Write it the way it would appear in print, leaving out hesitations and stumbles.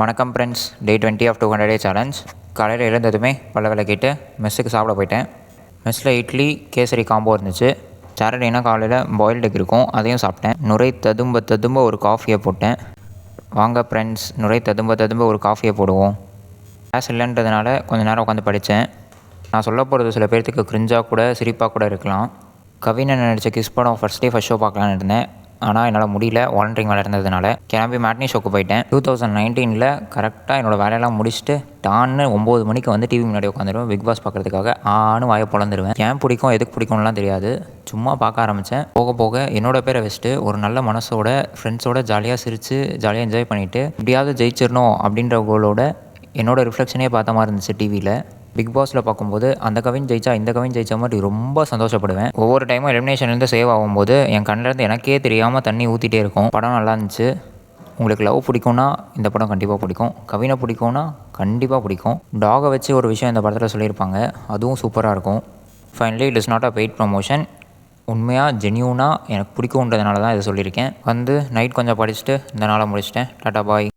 வணக்கம் friends. Day 20 of 200 day challenge. காலையில் எழுந்ததுமே பல்ல விளக்கிட்டு மெஸ்ஸுக்கு சாப்பிட போயிட்டேன். மெஸ்ஸில் இட்லி கேசரி காம்போ இருந்துச்சு. சாட்டர்டேனா காலையில் பாயில்டு எக் இருக்கும், அதையும் சாப்பிட்டேன். நுரை ததும்ப ததும்ப ஒரு காஃபியை போட்டேன். வாங்க ஃப்ரெண்ட்ஸ், நுரை ததும்ப ததும்ப ஒரு காஃபியை போடுவோம். கிளாஸ் இல்லைன்றதுனால கொஞ்சம் நேரம் உட்காந்து படித்தேன். நான் சொல்ல போகிறது சில பேர்த்துக்கு கிரிஞ்சாக கூட சிரிப்பாக கூட இருக்கலாம். கவினை நடித்த கிஸ் படம் ஃபர்ஸ்ட் டே ஃபர்ஸ்ட் ஷோ பார்க்கலான்னு இருந்தேன். ஆனால் என்னால் முடியல, வாலண்டியரிங் வேலை இருந்ததுனால கிளம்பி மேட்னி ஷோக்கு போயிட்டேன். 2019 கரெக்டாக என்னோடய வேலையெல்லாம் முடிச்சுட்டு டான்னு 9 மணிக்கு வந்து டிவி முன்னாடி உட்காந்துருவேன். பிக் பாஸ் பார்க்குறதுக்காக ஆன்னு வாயை பொழந்துருவேன். ஏன் பிடிக்கும் எதுக்கு பிடிக்கும்லாம் தெரியாது, சும்மா பார்க்க ஆரம்பித்தேன். போக போக என்னோட பேரை வச்சுட்டு ஒரு நல்ல மனசோட ஃப்ரெண்ட்ஸோட ஜாலியாக சிரித்து ஜாலியாக என்ஜாய் பண்ணிவிட்டு இப்படியாவது ஜெயிச்சிடணும் அப்படின்ற கோலோட என்னோடய ரிஃப்ளெக்ஷனே பார்த்த மாதிரி இருந்துச்சு டிவியில். பிக் பாஸில் பார்க்கும்போது அந்த கவின் ஜெயிச்சா இந்த கவின் ஜெயிச்ச மாதிரி ரொம்ப சந்தோஷப்படுவேன். ஒவ்வொரு டைமும் எலிமினேஷன்லேருந்து சேவ் ஆகும்போது என் கண்ணிலேருந்து எனக்கே தெரியாமல் தண்ணி ஊற்றிட்டே இருக்கும். படம் நல்லா இருந்துச்சு. உங்களுக்கு லவ் பிடிக்கும்னா இந்த படம் கண்டிப்பாக பிடிக்கும். கவினை பிடிக்கும்னா கண்டிப்பாக பிடிக்கும். டாகை வச்சு ஒரு விஷயம் இந்த படத்தில் சொல்லியிருப்பாங்க, அதுவும் சூப்பராக இருக்கும். Finally it is not a paid promotion. உண்மையாக ஜென்யூனாக எனக்கு பிடிக்குன்றதுனால தான் இதை சொல்லியிருக்கேன். வந்து நைட் கொஞ்சம் படிச்சுட்டு இந்த நாளை முடிச்சிட்டேன். டாட்டா பாய்.